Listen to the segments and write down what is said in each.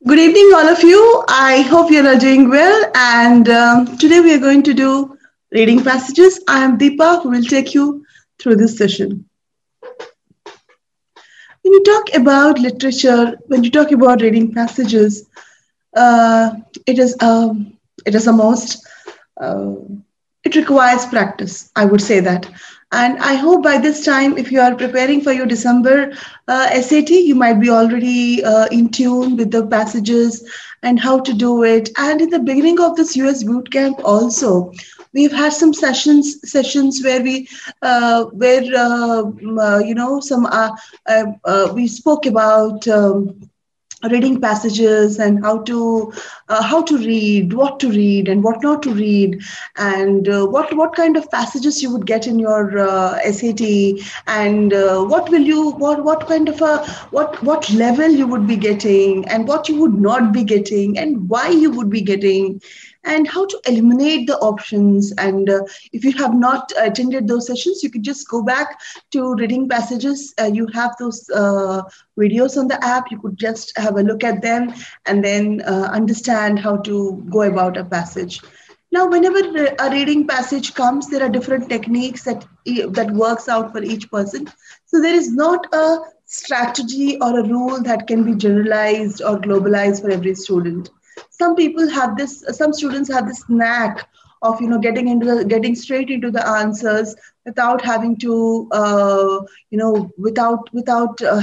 Good evening, all of you. I hope you're all doing well. And today we are going to do reading passages. I am Deepa, who will take you through this session. When you talk about literature, when you talk about reading passages, uh, it is it is a most uh, it requires practice. I would say that, and I hope by this time, if you are preparing for your December SAT, you might be already in tune with the passages and how to do it. And in the beginning of this US boot camp, also. We've had some sessions where some we spoke about reading passages and how to read, what to read, and what not to read, and what kind of passages you would get in your SAT, and what kind of a what level you would be getting, and what you would not be getting, and why you would be getting, and how to eliminate the options. And if you have not attended those sessions, you could just go back to reading passages. You have those videos on the app. You could just have a look at them and then understand how to go about a passage. Now, whenever a reading passage comes, there are different techniques that works out for each person. So there is not a strategy or a rule that can be generalized or globalized for every student. Some students have this knack of getting straight into the answers without having to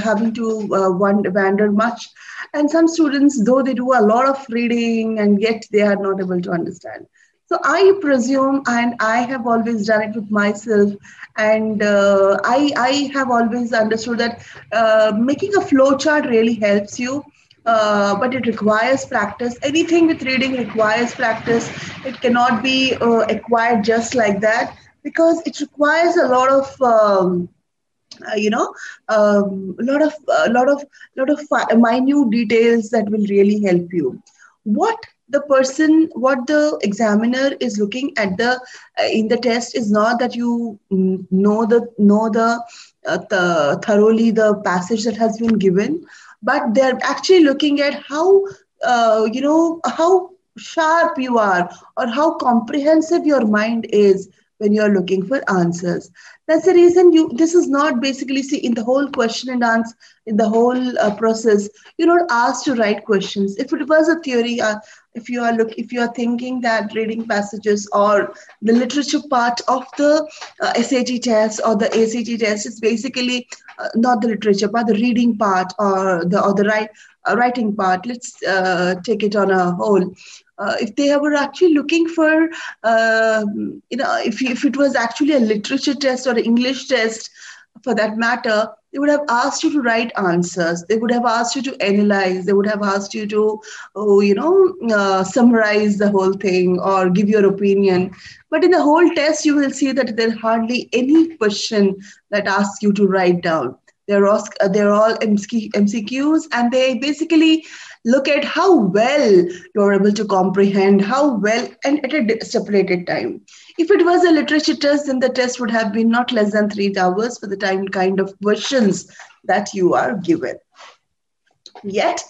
having to wander much. And some students, though they do a lot of reading, and yet they are not able to understand. So I presume, and I have always done it with myself, and I have always understood that making a flow chart really helps you, but it requires practice. Anything with reading requires practice. It cannot be acquired just like that, because it requires a lot of you know a lot of minute details that will really help you. What the examiner is looking at in the test is not that you know the thoroughly the passage that has been given, but they're actually looking at how sharp you are, or how comprehensive your mind is when you're looking for answers. That's the reason you. This is not basically, see, in the whole question and answer, in the whole process, you're not asked to write questions. If it was a theory, if you are thinking that reading passages or the literature part of the SAT test or the ACT test is basically not the literature part, the reading part, or the writing part. Let's take it on a whole. If they were actually looking for, if it was actually a literature test or an English test for that matter, they would have asked you to write answers. They would have asked you to analyze. They would have asked you to, summarize the whole thing or give your opinion. But in the whole test, you will see that there's hardly any question that asks you to write down. They're all MCQs, and they basically look at how well you're able to comprehend, how well, and at a stipulated time. If it was a literature test, then the test would have been not less than 3 hours for the time kind of questions that you are given. Yet,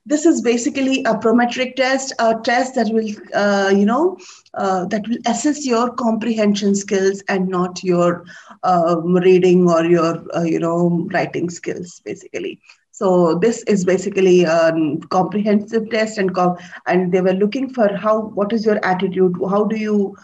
this is basically a prometric test, a test that will assess your comprehension skills and not your reading or your writing skills, basically. So this is basically a comprehensive test, and they were looking for what is your attitude, how do you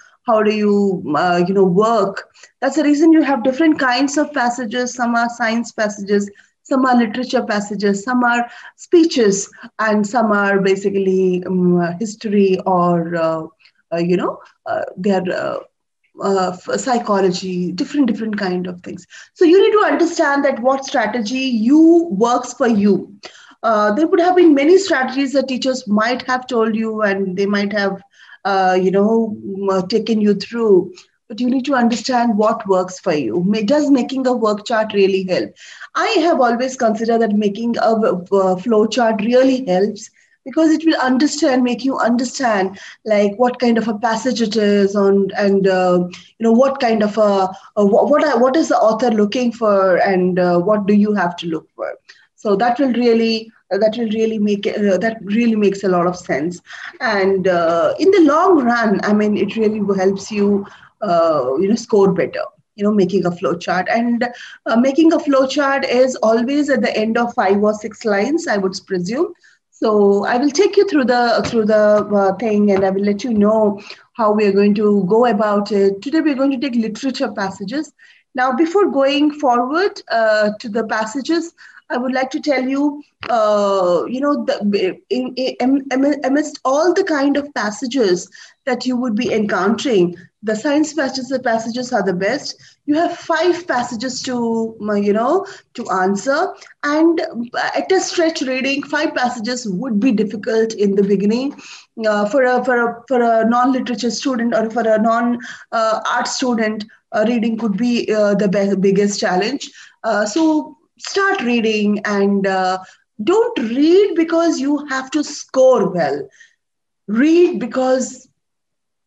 work. That's the reason you have different kinds of passages. Some are science passages, some are literature passages, some are speeches, and some are basically history, or they are psychology, different kind of things. So you need to understand that what strategy you works for you. There would have been many strategies that teachers might have told you, and they might have taken you through, but you need to understand what works for you. Does making a work chart really help? I have always considered that making a flow chart really helps, because it will make you understand, like, what kind of a passage it is on, and what kind of what is the author looking for, and what do you have to look for. So that will really that will really make it, that really makes a lot of sense. And in the long run, I mean, it really helps you, score better. Making a flow chart, and making a flow chart is always at the end of 5 or 6 lines, I would presume. So I will take you through the thing, and I will let you know how we are going to go about it. Today we are going to take literature passages. Now, before going forward to the passages, I would like to tell you, amidst all the kind of passages that you would be encountering, the science passages are the best. You have 5 passages to answer, and at a stretch reading, 5 passages would be difficult in the beginning. For a non-literature student, or for a non-art student, reading could be the biggest challenge. So start reading, and don't read because you have to score well. Read because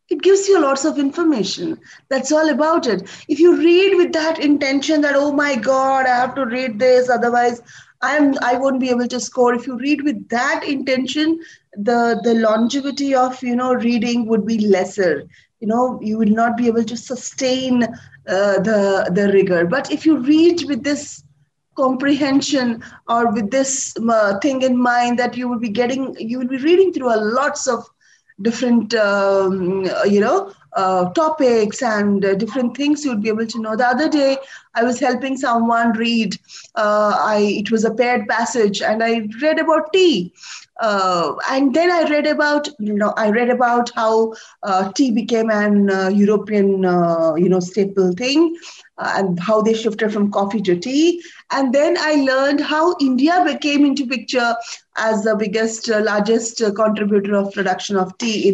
it gives you lots of information. That's all about it. If you read with that intention that, oh my God, I have to read this, otherwise I won't be able to score. If you read with that intention, the longevity of reading would be lesser. You will not be able to sustain the rigor. But if you read with this comprehension, or with this thing in mind, that you will be reading through a lots of different topics, and different things you'd be able to know. The other day I was helping someone read, it was a paired passage, and I read about tea. And then I read about how tea became an European staple thing, and how they shifted from coffee to tea. And then I learned how India came into picture as the biggest, largest contributor of production of tea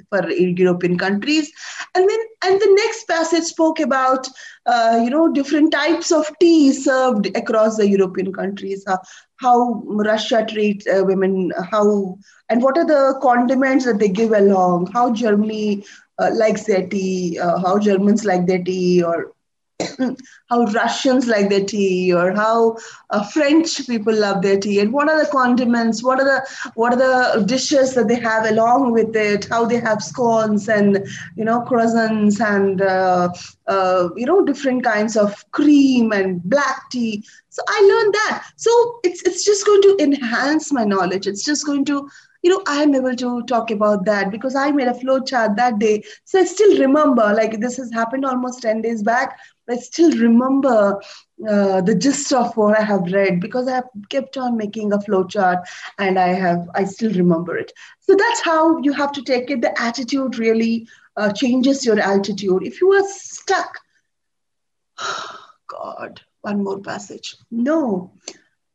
for European countries. And the next passage spoke about different types of tea served across the European countries, how Russia treats women, and what are the condiments that they give along, how Germany likes their tea, how Germans like their tea, or how Russians like their tea, or how French people love their tea, and what are the condiments, what are the dishes that they have along with it, how they have scones and croissants, and different kinds of cream and black tea. So I learned that. So it's just going to enhance my knowledge. It's just going to I'm able to talk about that because I made a flow chart that day. So I still remember, like, this has happened almost 10 days back. I still remember the gist of what I have read because I have kept on making a flow chart, and I still remember it. So that's how you have to take it. The attitude really changes your altitude. If you are stuck, God, one more passage. No,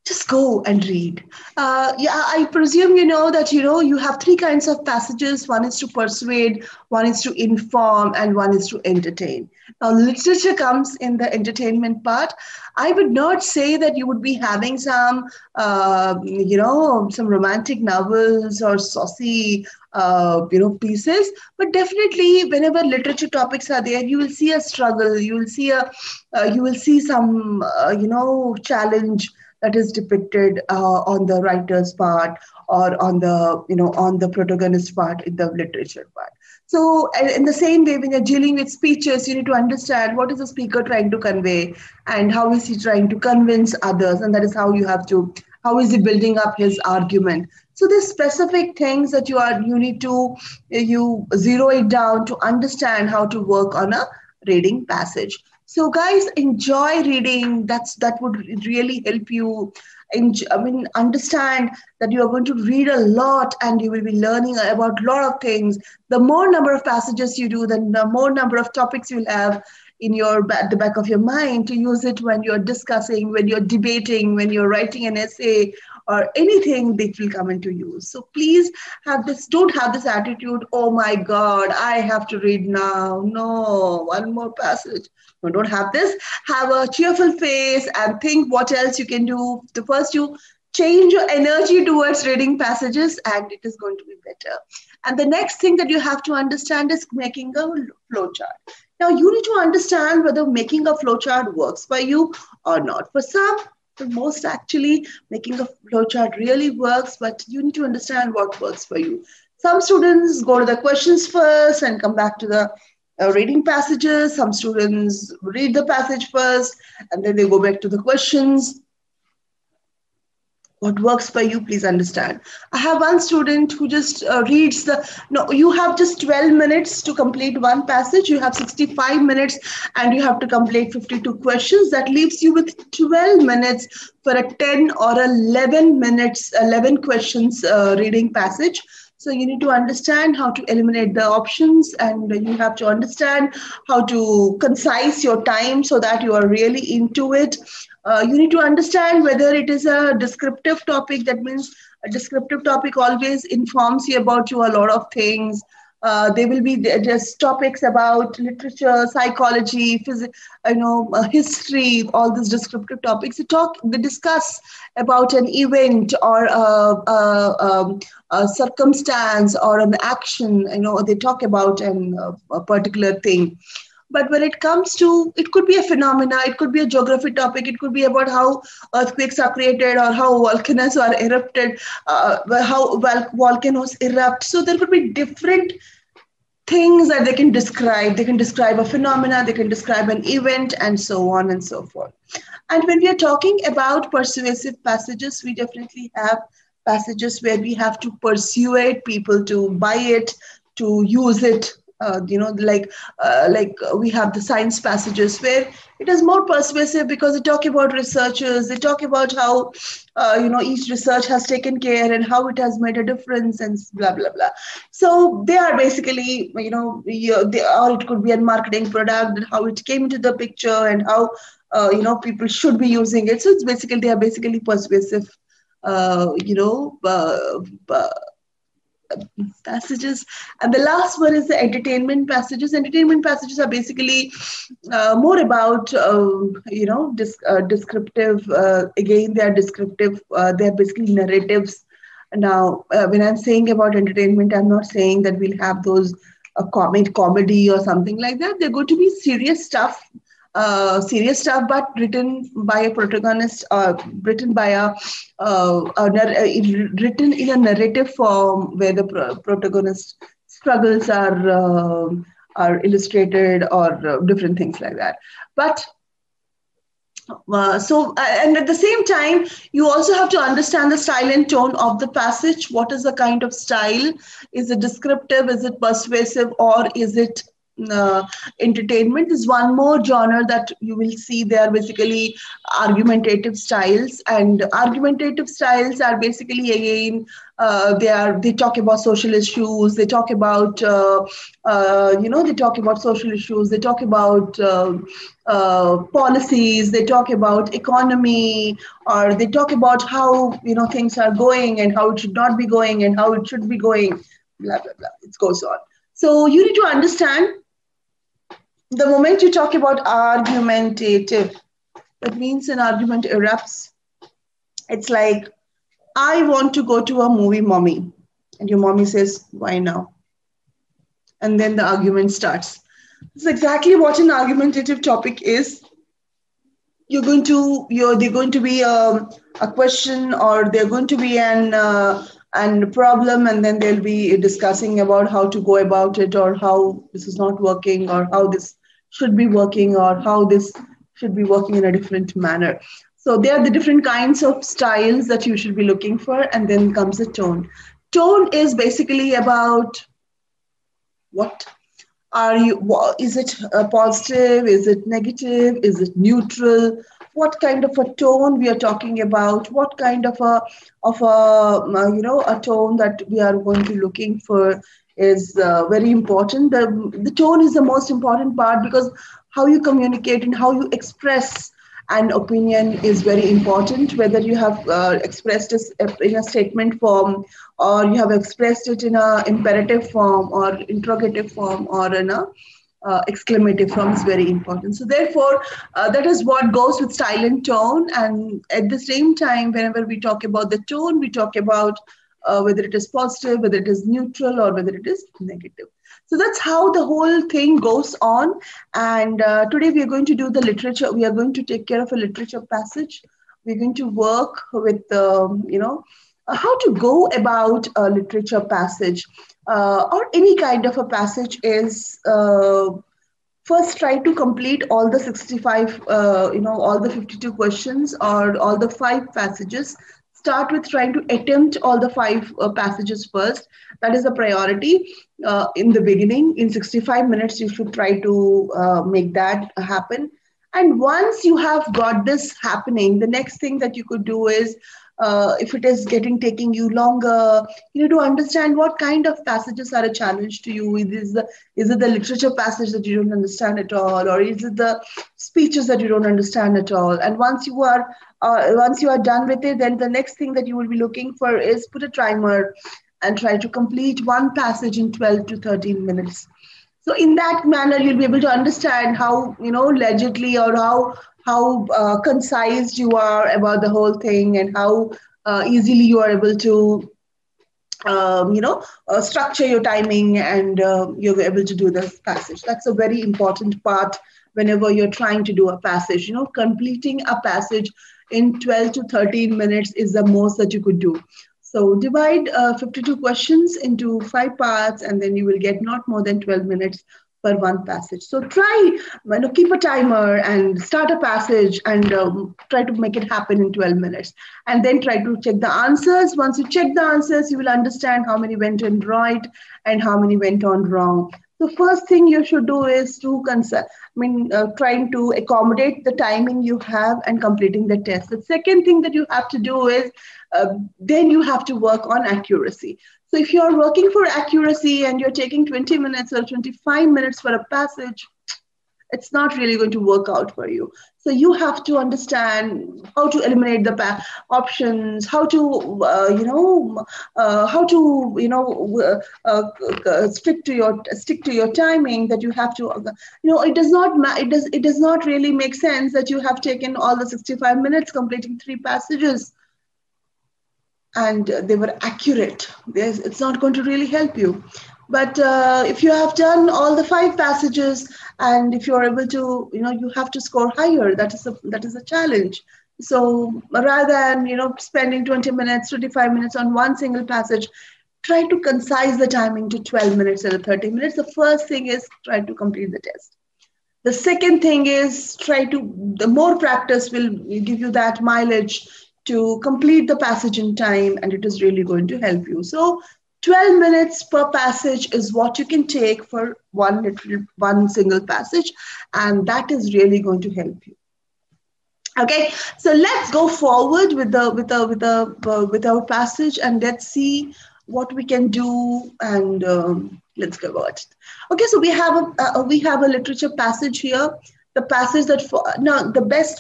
just go and read. Yeah, I presume you know that you have 3 kinds of passages. One is to persuade, one is to inform, and one is to entertain. Now, literature comes in the entertainment part. I would not say that you would be having some romantic novels or saucy, pieces, but definitely whenever literature topics are there, you will see a struggle. You will see some, challenge that is depicted on the writer's part, or on the protagonist part in the literature part. So in the same way, when you're dealing with speeches, you need to understand what is the speaker trying to convey, and how is he trying to convince others, and that is how is he building up his argument. So there's specific things that you need to you zero it down to understand how to work on a reading passage. So guys, enjoy reading. That would really help you. Understand that you are going to read a lot, and you will be learning about a lot of things. The more number of passages you do, the more number of topics you'll have in at the back of your mind to use it when you're discussing, when you're debating, when you're writing an essay, or anything that will come into use. So please don't have this attitude, oh my God, I have to read now. No, one more passage. No, don't have this. Have a cheerful face and think what else you can do. The first, you change your energy towards reading passages, and it is going to be better. And the next thing that you have to understand is making a flowchart. Now, you need to understand whether making a flowchart works for you or not. For some, But most actually, making a flowchart really works, but you need to understand what works for you. Some students go to the questions first and come back to the reading passages. Some students read the passage first and then they go back to the questions. What works for you, please understand. I have one student who just reads the, no, you have just 12 minutes to complete one passage. You have 65 minutes and you have to complete 52 questions. That leaves you with 12 minutes for a 10 or 11 minutes, 11 questions reading passage. So you need to understand how to eliminate the options, and you have to understand how to concise your time so that you are really into it. You need to understand whether it is a descriptive topic. That means a descriptive topic always informs you about you a lot of things. There will be just topics about literature, psychology, physics, history, all these descriptive topics. They discuss about an event or a circumstance or an action. They talk about a particular thing. But when it comes to, it could be a phenomena, it could be a geography topic, it could be about how earthquakes are created or how volcanoes are erupted, how volcanoes erupt. So there could be different things that they can describe. They can describe a phenomena, they can describe an event, and so on and so forth. And when we are talking about persuasive passages, we definitely have passages where we have to persuade people to buy it, to use it. Like we have the science passages where it is more persuasive because they talk about researchers, they talk about how each research has taken care and how it has made a difference and blah blah blah. So they are basically or it could be a marketing product, how it came into the picture and how people should be using it. So it's basically, they are basically persuasive passages. And the last one is the entertainment passages. Entertainment passages are basically more about descriptive. Again, they are descriptive. They are basically narratives. Now when I'm saying about entertainment, I'm not saying that we'll have those comedy or something like that. They're going to be serious stuff, but written by a protagonist, written by written in a narrative form where the protagonist struggles are illustrated, or different things like that. But and at the same time, you also have to understand the style and tone of the passage. What is the kind of style? Is it descriptive? Is it persuasive? Or is it entertainment? Is one more genre that you will see. They are basically argumentative styles, and argumentative styles are basically, again, they talk about social issues. They talk about they talk about social issues. They talk about policies. They talk about economy, or they talk about how things are going and how it should not be going and how it should be going. Blah blah blah. It goes on. So you need to understand, the moment you talk about argumentative, that means an argument erupts. It's like, I want to go to a movie, mommy. And your mommy says, why now? And then the argument starts. It's exactly what an argumentative topic is. They're going to be a question, or they're going to be an problem, and then they'll be discussing about how to go about it, or how this is not working, or how this should be working, or how this should be working in a different manner. So there are the different kinds of styles that you should be looking for, and then comes the tone. Tone is basically about what is it positive? Is it negative? Is it neutral? What kind of a tone we are talking about? What kind of a tone that we are going to looking for is very important. The tone is the most important part, because how you communicate and how you express an opinion is very important. Whether you have expressed it in a statement form, or you have expressed it in a imperative form or interrogative form, or in a exclamative form, is very important. So therefore, that is what goes with style and tone. And at the same time, whenever we talk about the tone, we talk about whether it is positive, whether it is neutral, or whether it is negative. So that's how the whole thing goes on. And today we are going to do the literature. We are going to take care of a literature passage. we're going to work with, how to go about a literature passage or any kind of a passage is first try to complete all the 65, all the 52 questions or all the five passages. Start with trying to attempt all the five passages first. That is a priority in the beginning. In 65 minutes, you should try to make that happen. And once you have got this happening, the next thing that you could do is, if it is taking you longer, you need to understand what kind of passages are a challenge to you. Is it the literature passage that you don't understand at all, or is it the speeches that you don't understand at all? And once you are done with it, then the next thing that you will be looking for is put a timer and try to complete one passage in 12 to 13 minutes. So in that manner, you'll be able to understand how, legibly or how concise you are about the whole thing, and how easily you are able to, structure your timing, and you're able to do this passage. That's a very important part whenever you're trying to do a passage. Completing a passage in 12 to 13 minutes is the most that you could do. So divide 52 questions into 5 parts, and then you will get not more than 12 minutes per one passage. So try, keep a timer and start a passage, and try to make it happen in 12 minutes. And then try to check the answers. Once you check the answers, you will understand how many went in right and how many went on wrong. The first thing you should do is to trying to accommodate the timing you have and completing the test. The second thing that you have to do is, then you have to work on accuracy. So if you're working for accuracy and you're taking 20 minutes or 25 minutes for a passage, it's not really going to work out for you. So you have to understand how to eliminate the options, how to, stick to your timing. That you have to, it does not really make sense that you have taken all the 65 minutes completing 3 passages and they were accurate. It's not going to really help you. But if you have done all the 5 passages, and if you're able to, you have to score higher. That is a challenge. So rather than, spending 20 minutes, 25 minutes on one single passage, try to concise the timing to 12 minutes or 30 minutes. The first thing is try to complete the test. The second thing is the more practice will give you that mileage to complete the passage in time, and it is really going to help you. So 12 minutes per passage is what you can take for one single passage, and that is really going to help you. Okay, so let's go forward with our passage, and let's see what we can do, and let's go about it. Okay, so we have a literature passage here. The passage the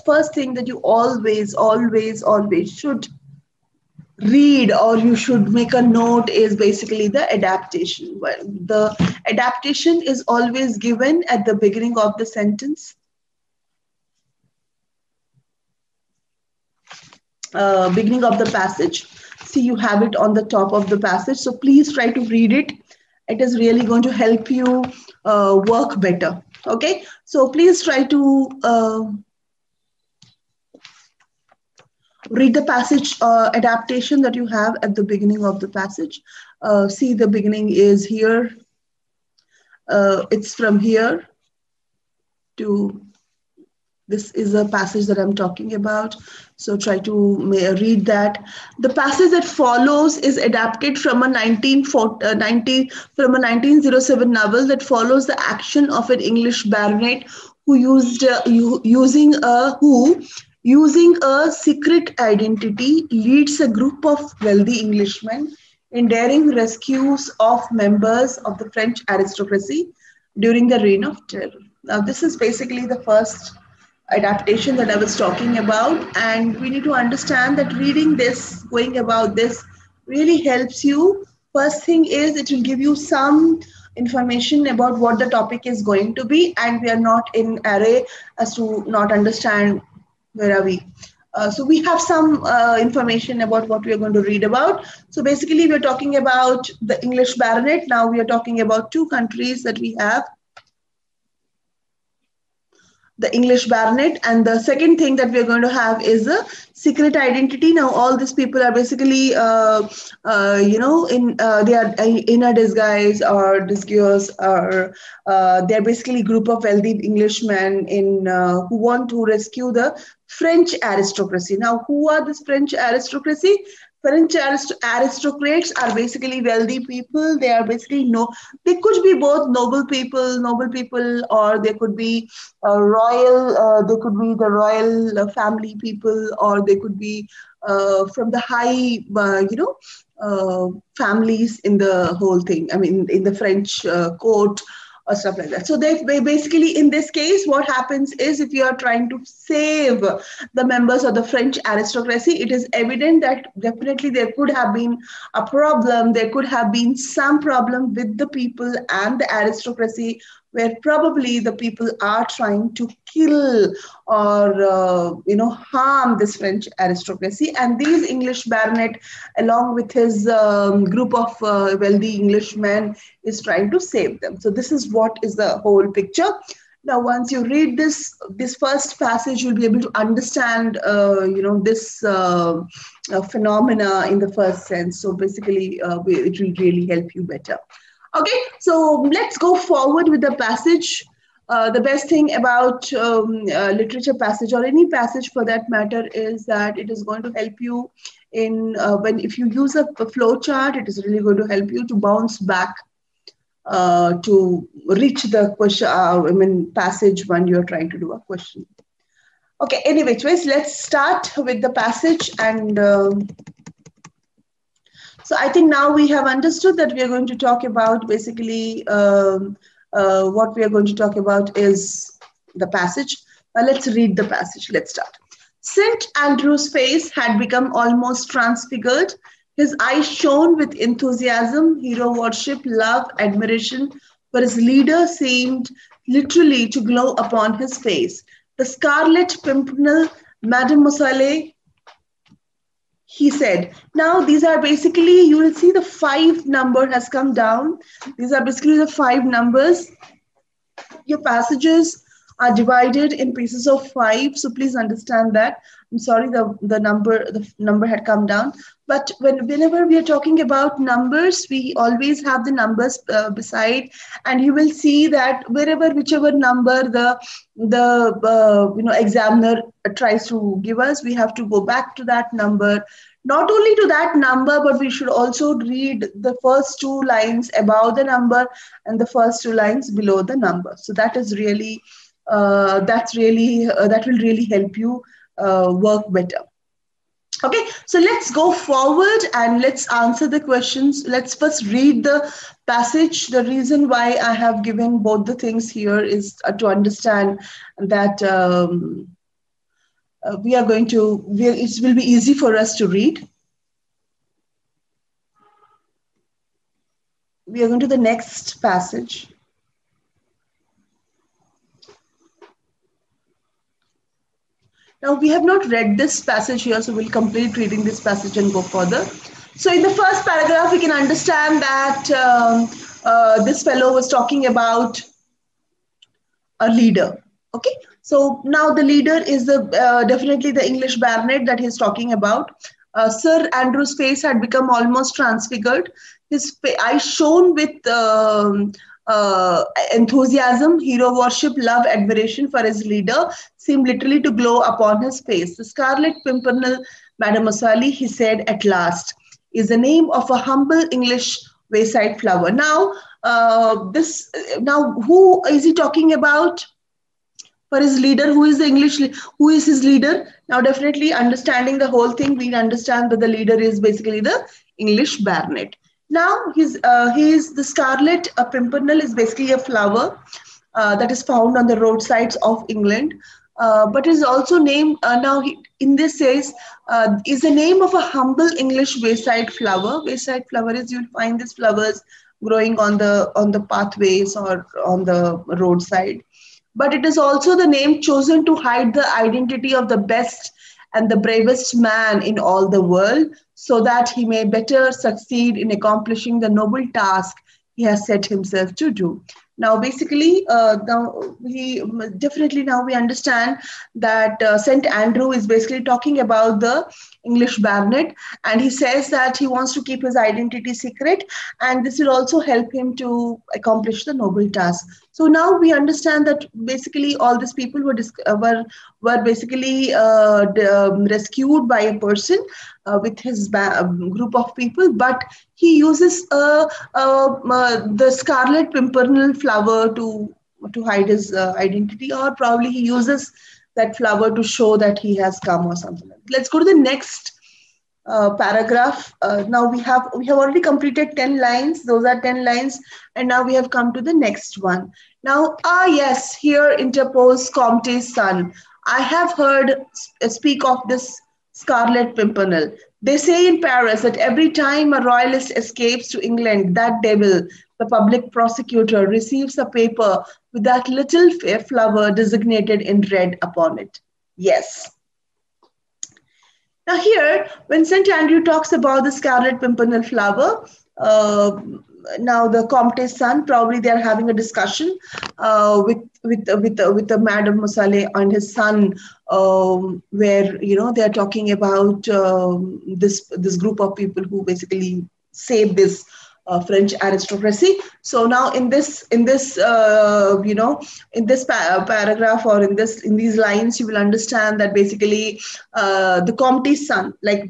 first thing that you always should read, or you should make a note, is basically the adaptation. The adaptation is always given at the beginning of the sentence. Beginning of the passage. See, you have it on the top of the passage. So please try to read it. It is really going to help you work better. Okay, so please try to read the passage adaptation that you have at the beginning of the passage. See, the beginning is here. It's from here to, this is a passage that I'm talking about. So try to read that. The passage that follows is adapted from a 1907 novel that follows the action of an English baronet who using a secret identity leads a group of wealthy Englishmen in daring rescues of members of the French aristocracy during the Reign of Terror. Now, this is basically the first adaptation that I was talking about, and we need to understand that reading this, going about this, really helps you. First thing is, it will give you some information about what the topic is going to be, and we are not in array as to not understand where are we. So we have some information about what we are going to read about. So basically, we are talking about the English baronet. Now we are talking about 2 countries that we have. the English baronet. And the second thing that we're going to have is a secret identity. Now, all these people are basically, they are in a disguise or disguise, or they're basically a group of wealthy Englishmen who want to rescue the French aristocracy. Now, who are this French aristocracy? French aristocrats are basically wealthy people. They are basically they could be both noble people, or they could be royal. They could be the royal family people, or they could be from the high, families in the whole thing. I mean, in the French court or stuff like that. So they basically, in this case, what happens is, if you are trying to save the members of the French aristocracy, it is evident that definitely there could have been a problem. There could have been some problem with the people and the aristocracy, where probably the people are trying to kill or harm this French aristocracy. And these English baronet, along with his group of wealthy Englishmen, is trying to save them. So this is what is the whole picture. Now, once you read this first passage, you'll be able to understand, this phenomena in the first sense. So basically, it will really help you better. Okay, so let's go forward with the passage. The best thing about literature passage, or any passage for that matter, is that it is going to help you in if you use a flow chart, it is really going to help you to bounce back to reach the question, passage when you're trying to do a question. Okay, anyways, let's start with the passage. And so I think now we have understood that we are going to talk about basically what we are going to talk about is the passage. Let's read the passage. Let's start. St. Andrew's face had become almost transfigured. His eyes shone with enthusiasm, hero worship, love, admiration for his leader seemed literally to glow upon his face. The Scarlet Pimpernel, Mademoiselle, he said. Now, these are basically, you will see the 5 number has come down. These are basically the 5 numbers. Your passages are divided in pieces of 5. So please understand that. I'm sorry, the number had come down. But whenever we are talking about numbers, we always have the numbers beside, and you will see that whichever number the examiner tries to give us, we have to go back to that number. Not only to that number, but we should also read the first 2 lines above the number and the first 2 lines below the number. So that is really that will really help you work better. Okay, so let's go forward and let's answer the questions. Let's first read the passage. The reason why I have given both the things here is to understand that it will be easy for us to read. We are going to the next passage. Now, we have not read this passage here, so we'll complete reading this passage and go further. So in the first paragraph, we can understand that this fellow was talking about a leader. Okay, so now the leader is definitely the English baronet that he's talking about. Sir Andrew's face had become almost transfigured. His eyes shone with enthusiasm, hero worship, love, admiration for his leader seemed literally to glow upon his face. The Scarlet Pimpernel, Mademoiselle, he said at last, is the name of a humble English wayside flower. Now, who is he talking about? For his leader, who is his leader? Now, definitely understanding the whole thing, we understand that the leader is basically the English baronet. Now, the Scarlet Pimpernel is basically a flower that is found on the roadsides of England, but is also named, in this says, is the name of a humble English wayside flower. Wayside flower is, you'll find these flowers growing on the pathways or on the roadside. But it is also the name chosen to hide the identity of the best and the bravest man in all the world, so that he may better succeed in accomplishing the noble task he has set himself to do. Now, basically, now we understand that St. Andrew is basically talking about the English baronet, and he says that he wants to keep his identity secret, and this will also help him to accomplish the noble task. So now we understand that basically all these people were basically rescued by a person with his group of people, but he uses the Scarlet Pimpernel flower to hide his identity, or probably he uses that flower to show that he has come or something. Let's go to the next paragraph. Now we have already completed 10 lines. Those are 10 lines, and now we have come to the next one. Now, yes, here interposed Comte's son. I have heard speak of this Scarlet Pimpernel. They say in Paris that every time a royalist escapes to England, that devil, the public prosecutor, receives a paper with that little flower designated in red upon it. Yes. Now here, when St. Andrew talks about the Scarlet Pimpernel flower, now the Comte's son, probably they are having a discussion with Madame Musale and his son, where they are talking about this group of people who basically saved this French aristocracy. So now in this paragraph, or in these lines, you will understand that basically the Comte's son, like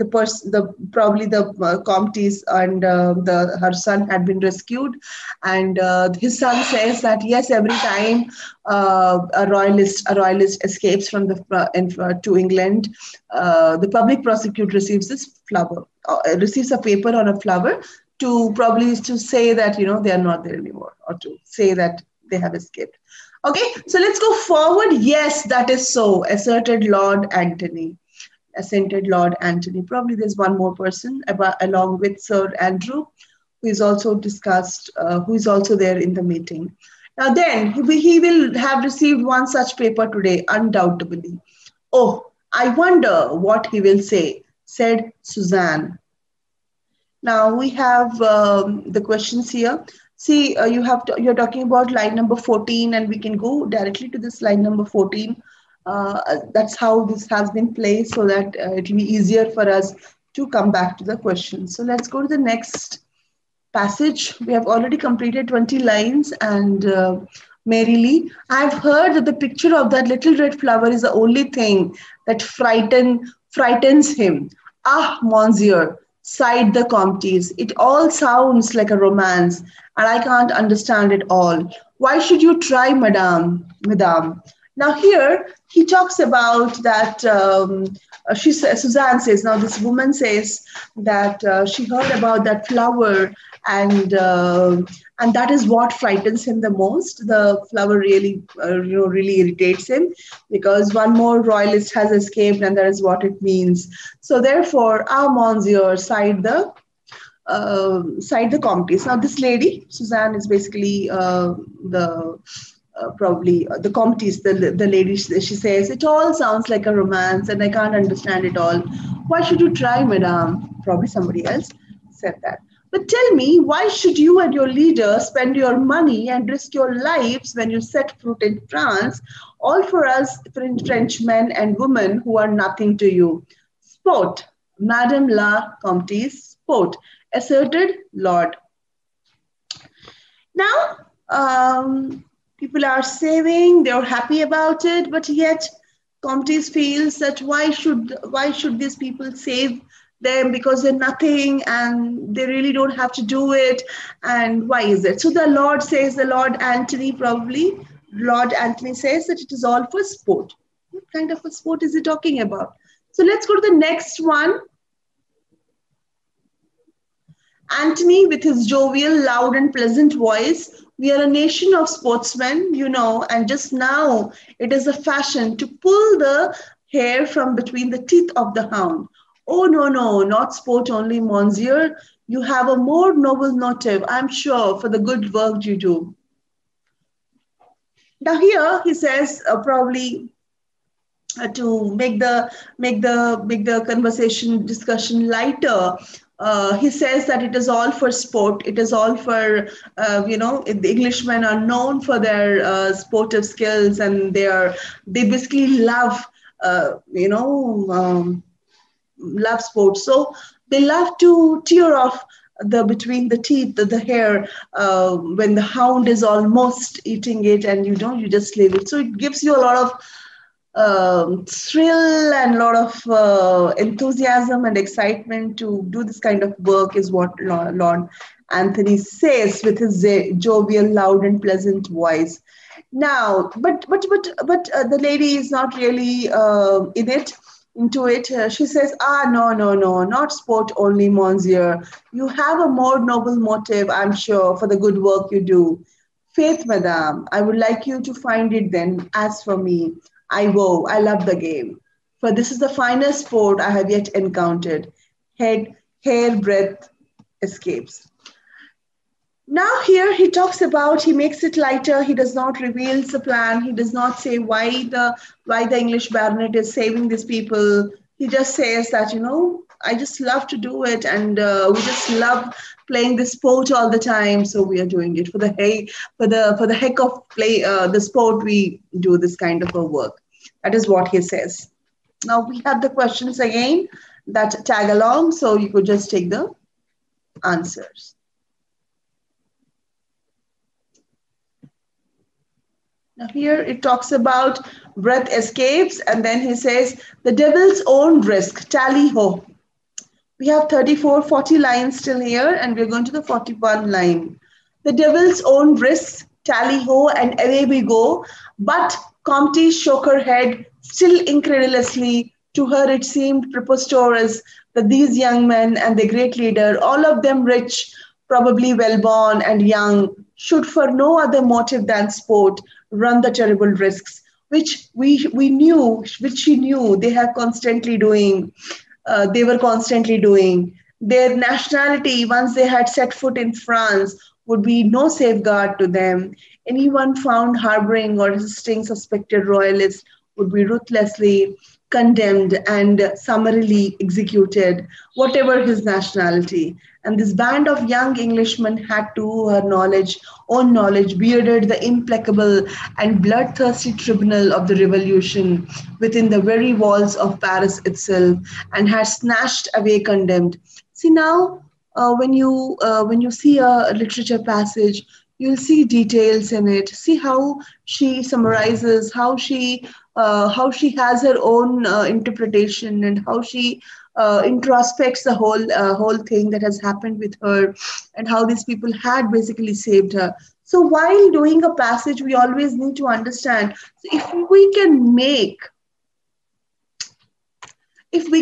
probably the Comte's and her son had been rescued, and his son says that yes, every time a royalist escapes from to England, the public prosecutor receives this flower, receives a paper on a flower to say that they are not there anymore, or to say that they have escaped. Okay, so let's go forward. Yes, that is so, asserted Lord Antony. Assented Lord Antony. Probably there's one more person along with Sir Andrew, who is also discussed, who is also there in the meeting. Now then, he will have received one such paper today, undoubtedly. Oh, I wonder what he will say, said Suzanne. Now we have the questions here. See, you're talking about line number 14, and we can go directly to this line number 14. That's how this has been placed, so that it will be easier for us to come back to the question. So let's go to the next passage. We have already completed 20 lines, and merrily, I've heard that the picture of that little red flower is the only thing that frightens him. Ah, monsieur, sighed the Comtesse. It all sounds like a romance, and I can't understand it all. Why should you try, madame? Now here, he talks about that, Suzanne says, now this woman says that she heard about that flower, and that is what frightens him the most. The flower really, really irritates him, because one more royalist has escaped, and that is what it means. So therefore, monsieur, sighed the Comtesse. Now this lady, Suzanne, is basically probably the Comtesse, the lady. She says, it all sounds like a romance, and I can't understand it all. Why should you try, madame? Probably somebody else said that. But tell me, why should you and your leader spend your money and risk your lives when you set foot in France, all for us French men and women who are nothing to you? Sport, Madame la Comtesse, sport, asserted Lord. Now, people are saving, they're happy about it, but yet Comtesse feels that why should these people save them, because they're nothing and they really don't have to do it, and why is it? So the Lord says, the Lord Antony says that it is all for sport. What kind of a sport is he talking about? So let's go to the next one. Antony, with his jovial, loud and pleasant voice, we are a nation of sportsmen, and just now it is a fashion to pull the hair from between the teeth of the hound. Oh, no, not sport only, monsieur. You have a more noble motive, I'm sure, for the good work you do. Now here he says, probably to make the conversation discussion lighter, He says that it is all for sport. It is all for, the Englishmen are known for their sportive skills, and they basically love, love sports. So they love to tear off the between the teeth, the hair, when the hound is almost eating it, and you just leave it. So it gives you a lot of thrill and a lot of enthusiasm and excitement to do this kind of work, is what Lord Anthony says with his jovial, loud, and pleasant voice. Now, but the lady is not really into it. She says, "Ah, no, no, no, not sport only, Monsieur. You have a more noble motive, I'm sure, for the good work you do. Faith, madame, I would like you to find it then. As for me, I vow, I love the game. For this is the finest sport I have yet encountered. Hairbreadth escapes." Now here he talks about, he makes it lighter. He does not reveal the plan. He does not say why the English baronet is saving these people. He just says that, I just love to do it, and we just love playing this sport all the time. So we are doing it for the heck of play the sport. We do this kind of a work. That is what he says. Now we have the questions again that tag along, so you could just take the answers. Now here it talks about breath escapes, and then he says, the devil's own risk, tally ho. We have 34, 40 lines still here, and we're going to the 41 line. The devil's own risk, tally ho, and away we go. But Comte shook her head, still incredulously. To her it seemed preposterous that these young men and the great leader, all of them rich, probably well-born and young, should for no other motive than sport run the terrible risks, which she knew they were constantly doing. Their nationality, once they had set foot in France, would be no safeguard to them. Anyone found harboring or assisting suspected royalists would be ruthlessly condemned and summarily executed, whatever his nationality. And this band of young Englishmen had, to her own knowledge, bearded the implacable and bloodthirsty tribunal of the revolution within the very walls of Paris itself, and had snatched away condemned. See now, when you see a literature passage, you'll see details in it. See how she summarizes, how she has her own interpretation, and how she introspects the whole thing that has happened with her, and how these people had basically saved her. So while doing a passage, we always need to understand, so if we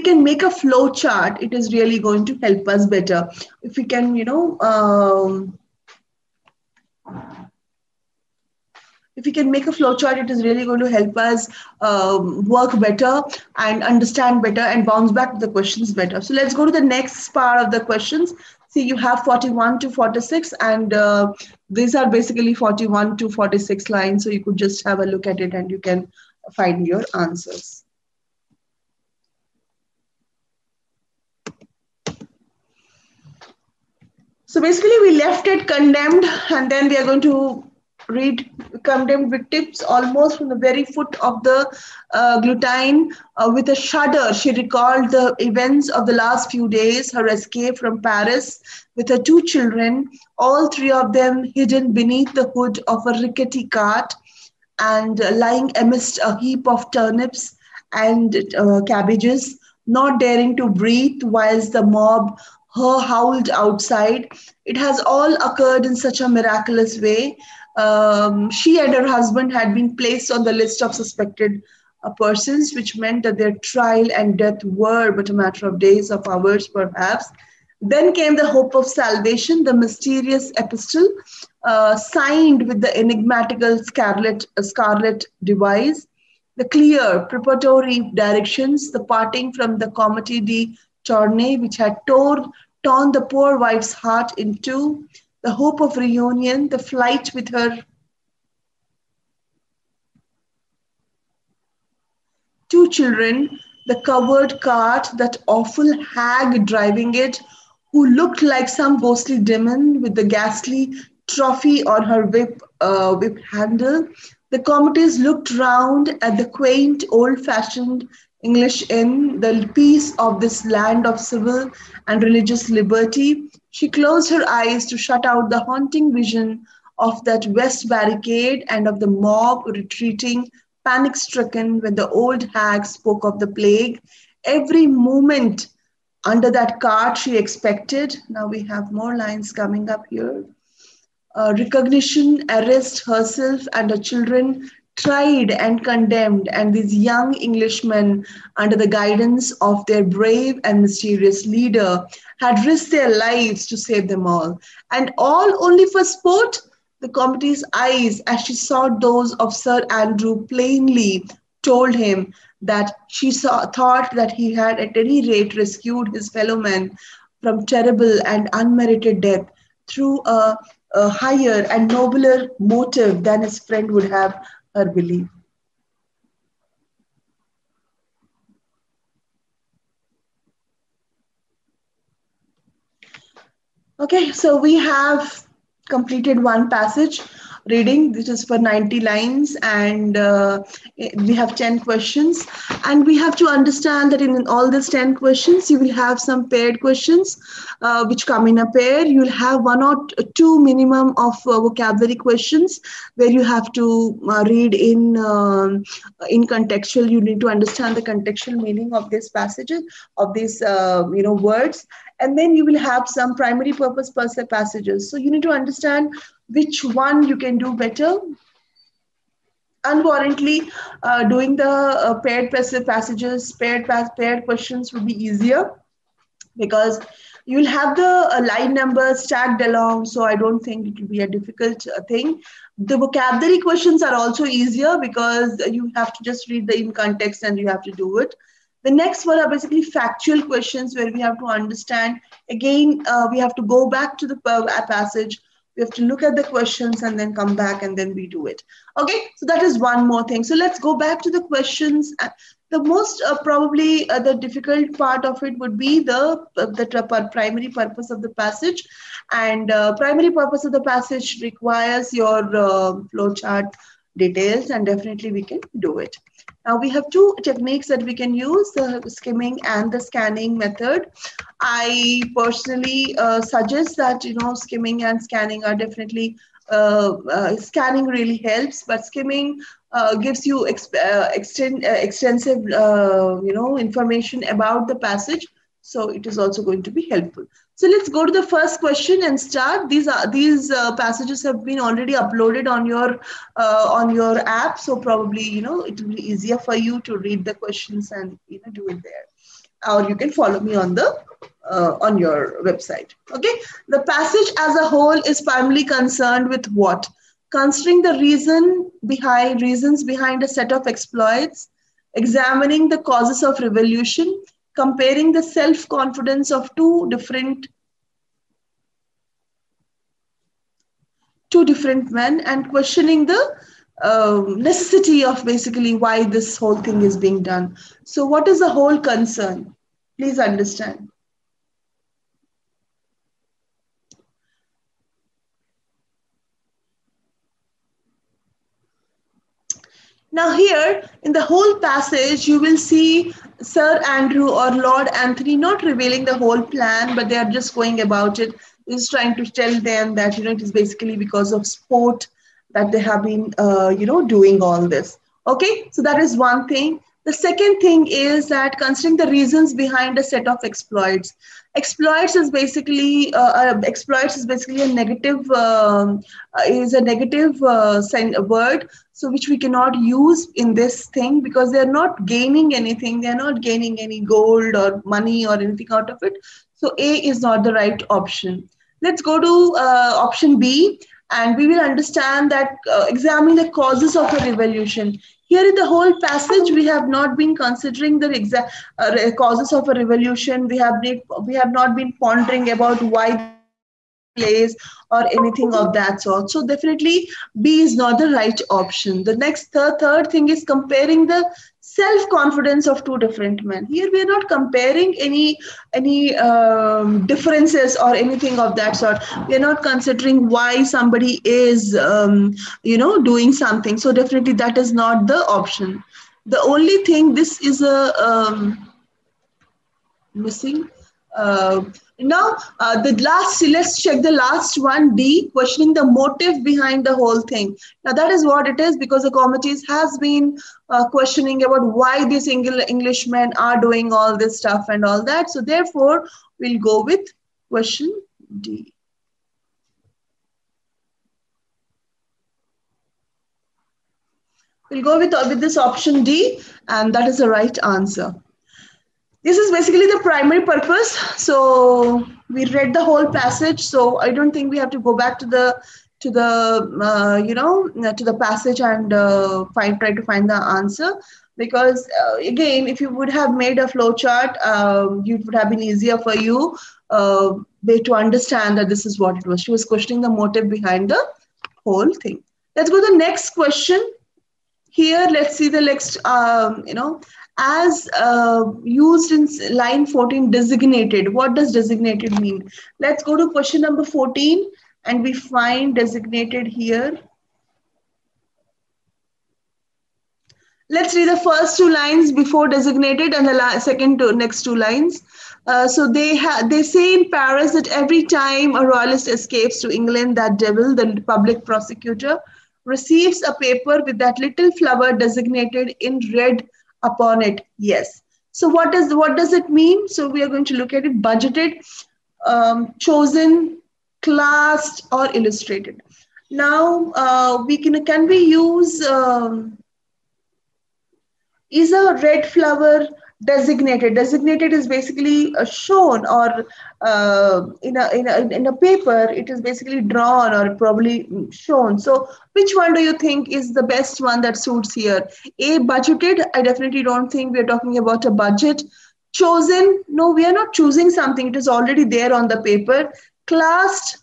can make a flow chart, it is really going to help us better. If we can, if we can make a flow chart, it is really going to help us work better and understand better and bounce back to the questions better. So let's go to the next part of the questions. See, you have 41 to 46, and these are basically 41 to 46 lines. So you could just have a look at it and you can find your answers. So basically we left it condemned, and then we are going to read condemned victims almost from the very foot of the guillotine. With a shudder, she recalled the events of the last few days, her escape from Paris with her two children, all three of them hidden beneath the hood of a rickety cart and lying amidst a heap of turnips and cabbages, not daring to breathe whilst the mob her howled outside. It has all occurred in such a miraculous way. She and her husband had been placed on the list of suspected persons, which meant that their trial and death were but a matter of days, of hours perhaps. Then came the hope of salvation, the mysterious epistle signed with the enigmatical scarlet device, the clear preparatory directions, the parting from the Comité de Tournai, which had torn the poor wife's heart in two, the hope of reunion, the flight with her two children, the covered cart, that awful hag driving it, who looked like some ghostly demon with the ghastly trophy on her whip handle. The committees looked round at the quaint, old-fashioned English inn, the peace of this land of civil and religious liberty. She closed her eyes to shut out the haunting vision of that west barricade and of the mob retreating, panic-stricken, when the old hag spoke of the plague. Every moment under that cart she expected. Now we have more lines coming up here. Recognition, arrest herself and her children, tried and condemned, and these young Englishmen, under the guidance of their brave and mysterious leader, had risked their lives to save them all only for sport. The committee's eyes, as she saw those of Sir Andrew, plainly told him that thought that he had at any rate rescued his fellow men from terrible and unmerited death through a higher and nobler motive than his friend would have her believe. Okay, so we have completed one passage reading. This is for 90 lines, and we have 10 questions. And we have to understand that in all these 10 questions, you will have some paired questions which come in a pair. You will have one or two minimum of vocabulary questions where you have to read in contextual. You need to understand the contextual meaning of these passages, of these words. And then you will have some primary purpose passages. So you need to understand which one you can do better. Unwarrantedly, doing the paired passages, paired questions will be easier because you'll have the line numbers stacked along. So I don't think it will be a difficult thing. The vocabulary questions are also easier because you have to just read the in context and you have to do it. The next one are basically factual questions where we have to understand. Again, we have to go back to the passage. We have to look at the questions and then come back and then we do it. Okay, so that is one more thing. So let's go back to the questions. The most probably the difficult part of it would be the primary purpose of the passage. And primary purpose of the passage requires your flowchart details, and definitely we can do it. Now we have two techniques that we can use, the skimming and the scanning method. I personally suggest that, skimming and scanning are definitely, scanning really helps, but skimming gives you extensive, information about the passage. So it is also going to be helpful. So let's go to the first question and start. These passages have been already uploaded on your app, so probably it will be easier for you to read the questions and do it there, or you can follow me on the on your website. Okay, the passage as a whole is primarily concerned with what? Considering the reasons behind a set of exploits, examining the causes of revolution, comparing the self-confidence of two different men, and questioning the necessity of basically why this whole thing is being done. So what is the whole concern? Please understand. Now here, in the whole passage, you will see Sir Andrew or Lord Anthony not revealing the whole plan, but they are just going about it. He's trying to tell them that, it is basically because of sport that they have been, doing all this. Okay, so that is one thing. The second thing is that considering the reasons behind a set of exploits. Exploits is basically a negative word, so which we cannot use in this thing because they're not gaining anything. They're not gaining any gold or money or anything out of it. So A is not the right option. Let's go to option B, and we will understand that examine the causes of a revolution. Here in the whole passage, we have not been considering the exact causes of a revolution. We have not been pondering about why place or anything of that sort. So definitely B is not the right option. The next third thing is comparing the self-confidence of two different men. Here we are not comparing any differences or anything of that sort. We are not considering why somebody is doing something. So definitely that is not the option. The only thing, this is a missing. Uh, the last, let's check the last one, D, questioning the motive behind the whole thing. Now, that is what it is, because the committees has been questioning about why these Englishmen are doing all this stuff and all that. So, therefore, we'll go with question D. We'll go with this option D, and that is the right answer. This is basically the primary purpose. So we read the whole passage. So I don't think we have to go back to the passage and try to find the answer, because again, if you would have made a flow chart, it would have been easier for you to understand that this is what it was. She was questioning the motive behind the whole thing. Let's go to the next question. Here, let's see the next, as used in line 14, designated. What does designated mean? Let's go to question number 14 and we find designated here. Let's read the first two lines before designated and the next two lines. So they say in Paris that every time a royalist escapes to England, that devil, the public prosecutor, receives a paper with that little flower designated in red upon it. Yes. So what does it mean? So we are going to look at it: budgeted, chosen, classed, or illustrated. Now can we use is a red flower designated? Designated is basically shown, or in a paper it is basically drawn or probably shown. So which one do you think is the best one that suits here? A, budgeted. I definitely don't think we're talking about a budget. Chosen. No, we are not choosing something. It is already there on the paper. Classed.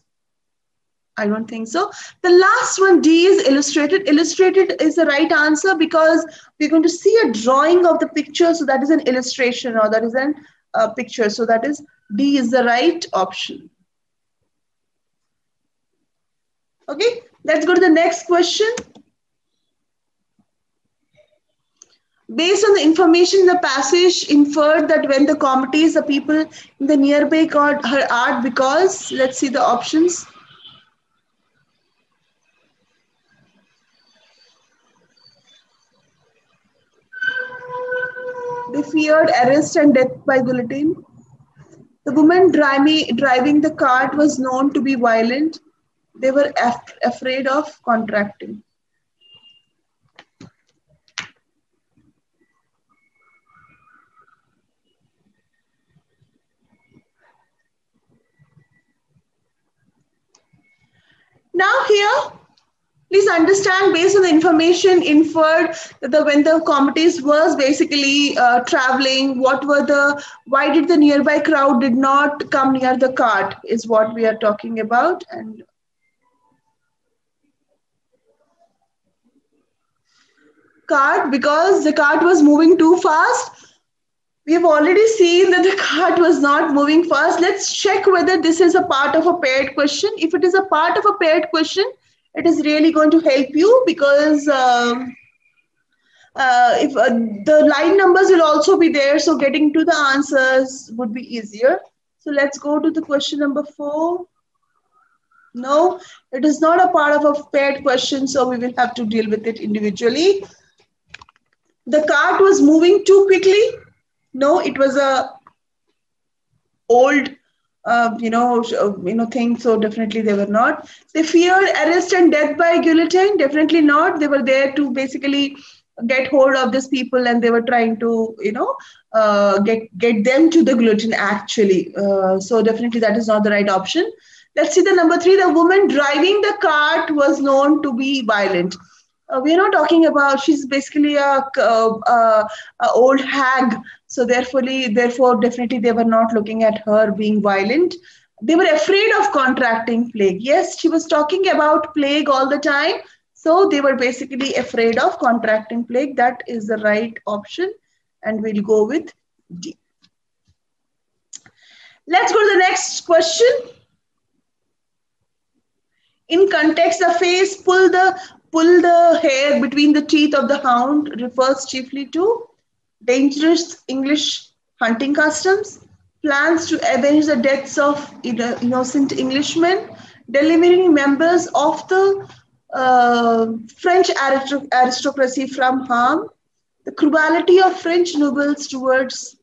I don't think so. The last one, D, is illustrated. Illustrated is the right answer because we're going to see a drawing of the picture. So that is an illustration, or that is a picture. So that is D is the right option. Okay, let's go to the next question. Based on the information in the passage, inferred that when the committees, the people in the nearby got her art because, let's see the options. They feared arrest and death by guillotine. The woman driving the cart was known to be violent. They were afraid of contracting. Now here, please understand, based on the information inferred, that when the committees was basically traveling, why did the nearby crowd did not come near the cart is what we are talking about. And cart, because the cart was moving too fast. We have already seen that the cart was not moving fast. Let's check whether this is a part of a paired question. If it is a part of a paired question, it is really going to help you, because if the line numbers will also be there, so getting to the answers would be easier. So let's go to the question number 4. No, it is not a part of a paired question, so we will have to deal with it individually. The cart was moving too quickly. No, it was a old thing, so definitely they were not. They feared arrest and death by guillotine. Definitely not. They were there to basically get hold of these people, and they were trying to get them to the guillotine actually. So definitely that is not the right option. Let's see the number 3. The woman driving the cart was known to be violent. We're not talking about, she's basically a old hag. So therefore, definitely they were not looking at her being violent. They were afraid of contracting plague. Yes, she was talking about plague all the time. So they were basically afraid of contracting plague. That is the right option. And we'll go with D. Let's go to the next question. In context, the phrase pull the hair between the teeth of the hound refers chiefly to dangerous English hunting customs, plans to avenge the deaths of innocent Englishmen, delivering members of the French aristocracy from harm, the cruelty of French nobles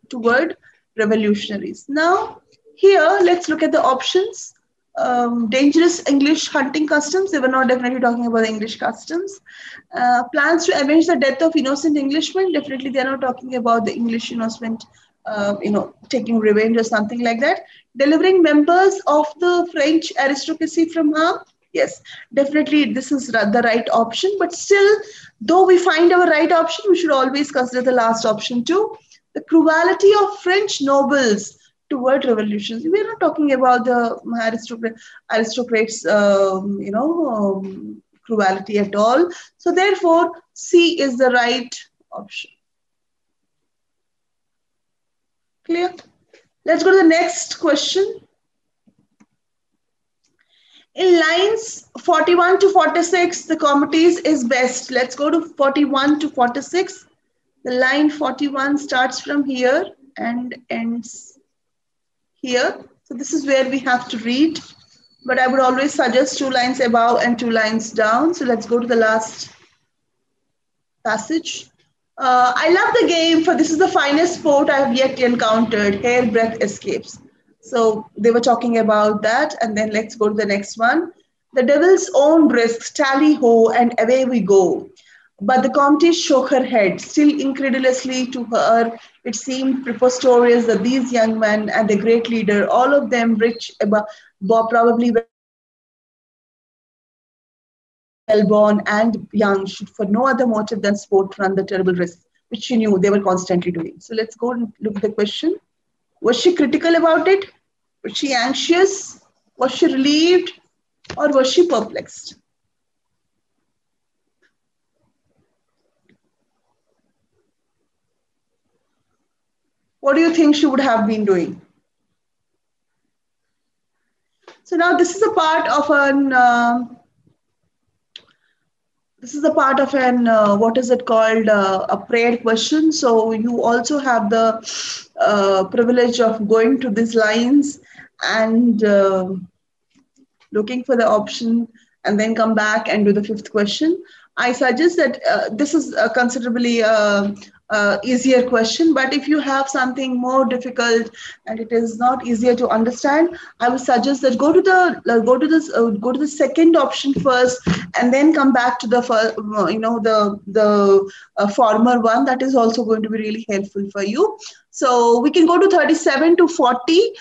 toward revolutionaries. Now, here let's look at the options. Dangerous English hunting customs. They were not definitely talking about the English customs. Plans to avenge the death of innocent Englishmen. Definitely, they are not talking about the English innocent, taking revenge or something like that. Delivering members of the French aristocracy from harm. Yes, definitely, this is the right option. But still, though we find our right option, we should always consider the last option too. The cruelty of French nobles toward revolutions. We're not talking about the aristocrats, cruelty at all. So therefore, C is the right option. Clear? Let's go to the next question. In lines 41 to 46, the committees is best. Let's go to 41 to 46. The line 41 starts from here and ends here. So this is where we have to read, but I would always suggest 2 lines above and 2 lines down. So let's go to the last passage. I love the game, for this is the finest sport I have yet encountered, hairbreadth escapes. So they were talking about that, and then let's go to the next one. The devil's own risks, tally ho, and away we go. But the Comtesse shook her head, still incredulously to her. It seemed preposterous that these young men and the great leader, all of them rich, probably well-born and young, should for no other motive than sport run the terrible risk, which she knew they were constantly doing. So let's go and look at the question. Was she critical about it? Was she anxious? Was she relieved? Or was she perplexed? What do you think she would have been doing? So now this is a part of an what is it called, a prayer question. So you also have the privilege of going to these lines and looking for the option and then come back and do the 5th question. I suggest that this is a considerably easier question, but if you have something more difficult and it is not easier to understand, I would suggest that go to the second option first and then come back to the former one. That is also going to be really helpful for you. So we can go to 37 to 40.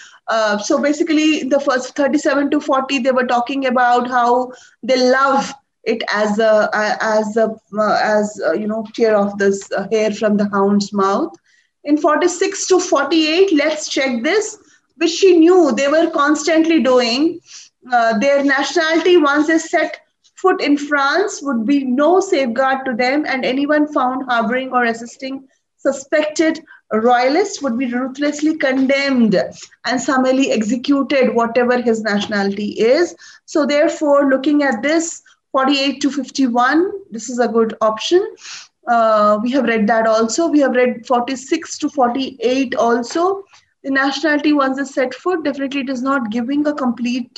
So basically, the first 37 to 40, they were talking about how they love it as tear off this hair from the hound's mouth. In 46 to 48, let's check this, which she knew they were constantly doing. Their nationality, once they set foot in France, would be no safeguard to them, and anyone found harboring or assisting suspected royalists would be ruthlessly condemned and summarily executed, whatever his nationality is. So therefore, looking at this, 48 to 51, this is a good option. We have read that also. We have read 46 to 48 also. The nationality, once they set foot, definitely it is not giving a complete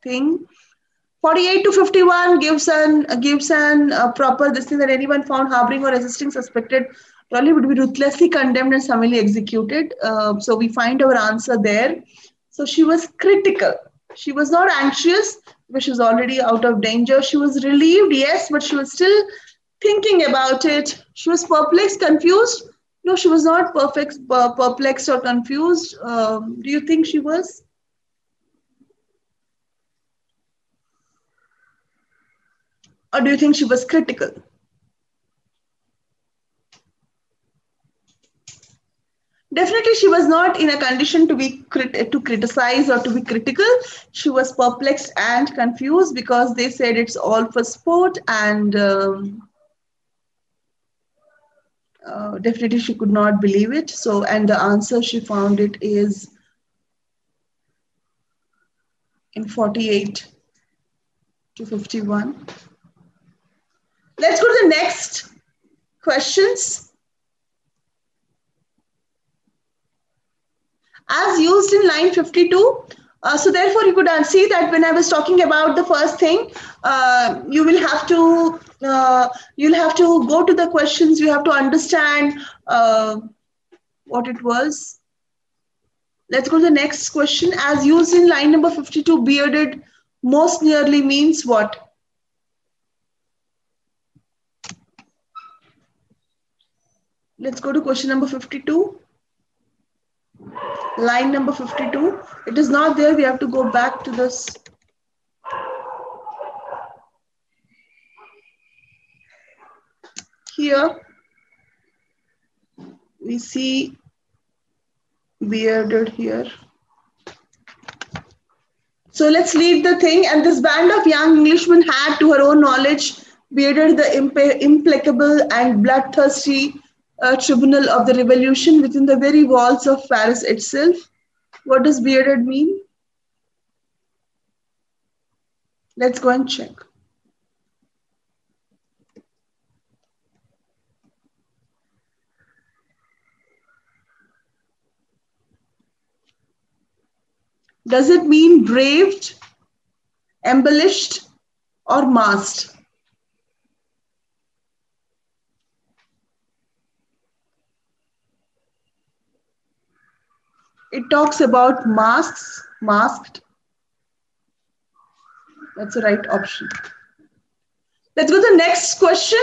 thing. 48 to 51 gives an proper this thing, that anyone found harboring or assisting suspected probably would be ruthlessly condemned and summarily executed. So we find our answer there. So she was critical. She was not anxious because she was already out of danger. She was relieved, yes, but she was still thinking about it. She was perplexed, confused. No, she was not perplexed or confused. Do you think she was? Or do you think she was critical? Definitely, she was not in a condition to be to criticize or to be critical. She was perplexed and confused because they said it's all for sport, and definitely she could not believe it. So, and the answer she found it is in 48 to 51. Let's go to the next questions. As used in line 52. So therefore, you could see that when I was talking about the first thing, you will have to go to the questions. You have to understand what it was. Let's go to the next question. As used in line number 52, bearded most nearly means what? Let's go to question number 52. Line number 52. It is not there. We have to go back to this. Here we see bearded here. So let's leave the thing. And this band of young Englishmen had, to her own knowledge, bearded the implacable and bloodthirsty tribunal of the revolution within the very walls of Paris itself. What does bearded mean? Let's go and check. Does it mean braved, embellished, or masked? It talks about masks, masked. That's the right option. Let's go to the next question.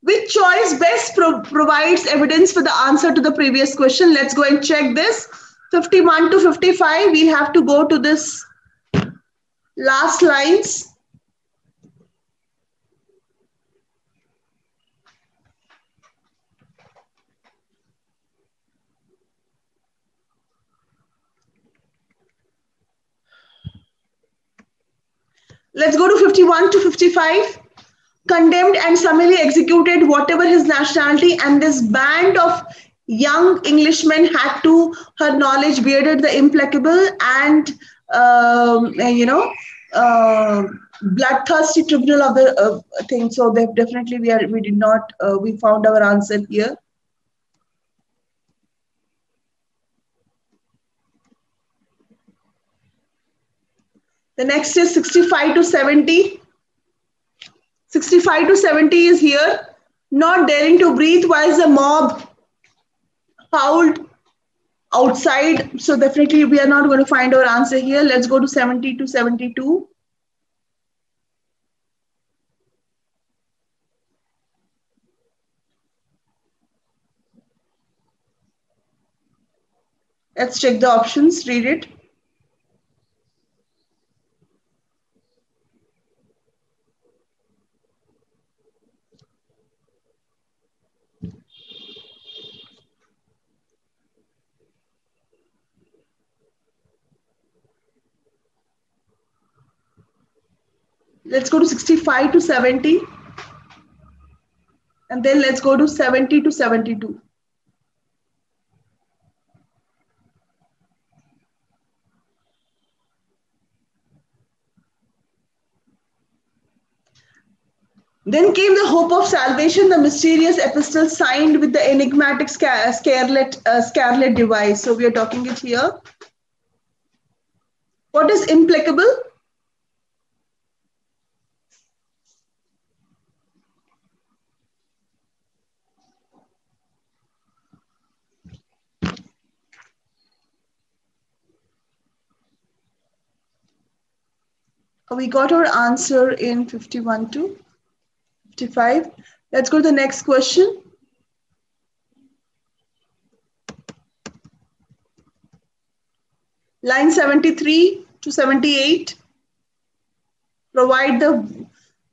Which choice best provides evidence for the answer to the previous question? Let's go and check this. 51 to 55, we have to go to this last lines. Let's go to 51 to 55. Condemned and summarily executed whatever his nationality, and this band of young Englishmen had, to her knowledge, bearded the implacable and bloodthirsty tribunal of the thing. So definitely we found our answer here. The next is 65 to 70. 65 to 70 is here. Not daring to breathe while the mob howled outside. So definitely we are not going to find our answer here. Let's go to 70 to 72. Let's check the options, read it. Let's go to 65 to 70. And then let's go to 70 to 72. Then came the hope of salvation, the mysterious epistle signed with the enigmatic scarlet device. So we are talking it here. What is implacable? We got our answer in 51 to 55. Let's go to the next question. Line 73 to 78. Provide the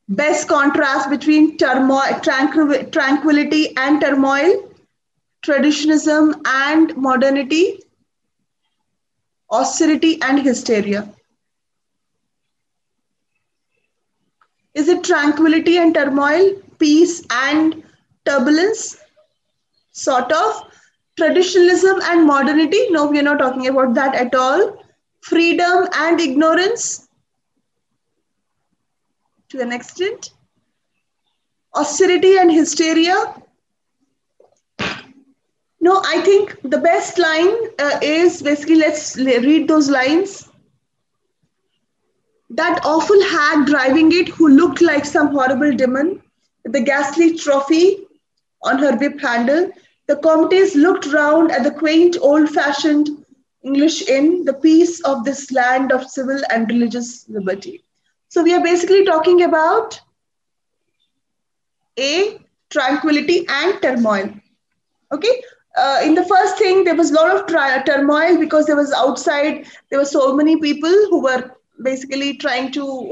best contrast between turmoil, tranquility and turmoil. traditionalism and modernity, austerity and hysteria? Is it tranquility and turmoil, peace and turbulence? Sort of. Traditionalism and modernity? No, we are not talking about that at all. Freedom and ignorance? To an extent. Austerity and hysteria? No, I think the best line is basically, let's read those lines. That awful hag driving it, who looked like some horrible demon, with the ghastly trophy on her whip handle. The comtesse looked round at the quaint, old-fashioned English inn, the peace of this land of civil and religious liberty. So we are basically talking about A, tranquility and turmoil. Okay. In the first thing, there was a lot of turmoil because there was outside, there were so many people who were basically trying to,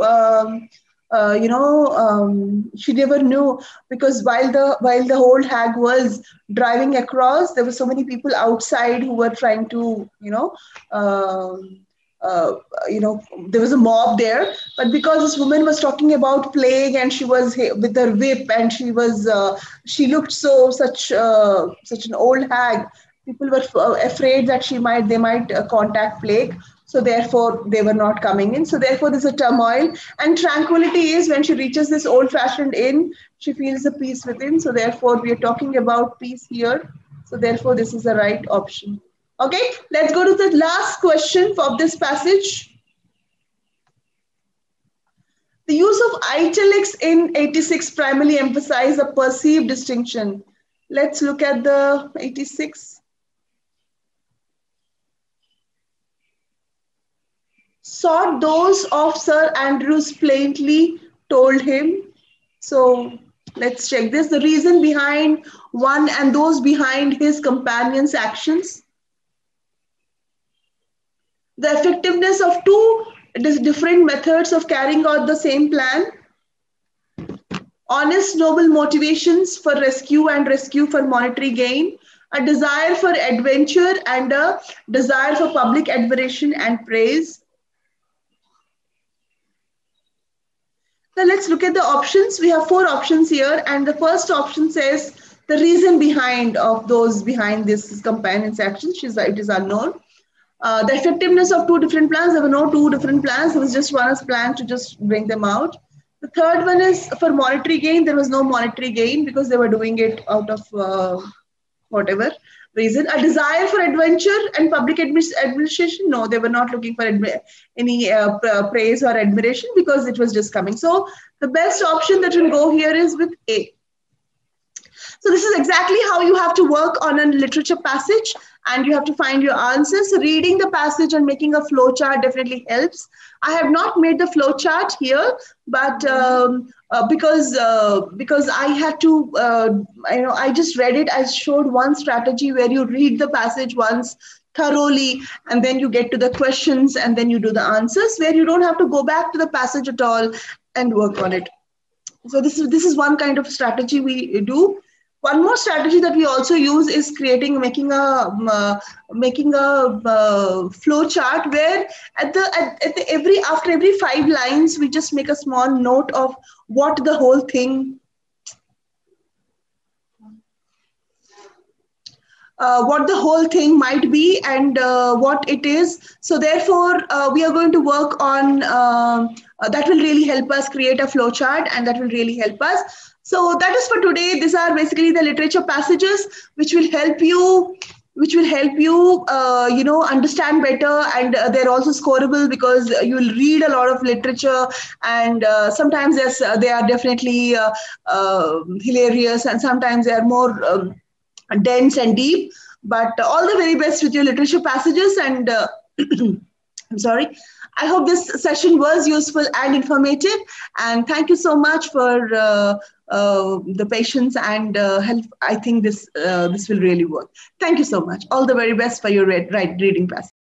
she never knew, because while the old hag was driving across, there were so many people outside who were trying to, uh, there was a mob there. But because this woman was talking about plague and she was with her whip and she looked such an old hag, people were afraid that they might contact plague. So therefore, they were not coming in. So therefore, there's a turmoil. And tranquility is when she reaches this old-fashioned inn, she feels the peace within. So therefore, we are talking about peace here. So therefore, this is the right option. Okay, let's go to the last question of this passage. The use of italics in 86 primarily emphasize a perceived distinction. Let's look at the 86. Sought those of Sir Andrews plainly told him. So let's check this. The reason behind one and those behind his companion's actions. The effectiveness of two different methods of carrying out the same plan. Honest, noble motivations for rescue and rescue for monetary gain. A desire for adventure and a desire for public admiration and praise. Now let's look at the options. We have 4 options here, and the first option says the reason behind of those behind this companion's actions. It is unknown. The effectiveness of 2 different plans. There were no 2 different plans. There was just one plan to just bring them out. The third one is for monetary gain. There was no monetary gain because they were doing it out of whatever reason. A desire for adventure and public administration. No, they were not looking for any praise or admiration because it was just coming. So the best option that will go here is with A. So this is exactly how you have to work on a literature passage, and you have to find your answers. So reading the passage and making a flow chart definitely helps. I have not made the flow chart here, but because I had to, I just read it. I showed one strategy where you read the passage once thoroughly, and then you get to the questions, and then you do the answers, where you don't have to go back to the passage at all and work on it. So this is one kind of strategy we do. One more strategy that we also use is making a flow chart where after every 5 lines we just make a small note of what the whole thing might be and what it is. So therefore, we are going to work on that will really help us create a flow chart, and that will really help us. So that is for today. These are basically the literature passages which will help you understand better, and they're also scoreable because you will read a lot of literature, and sometimes they are definitely hilarious, and sometimes they are more dense and deep. But all the very best with your literature passages, and I'm sorry. I hope this session was useful and informative, and thank you so much for the patience and help. I think this will really work. Thank you so much. All the very best for your reading passage.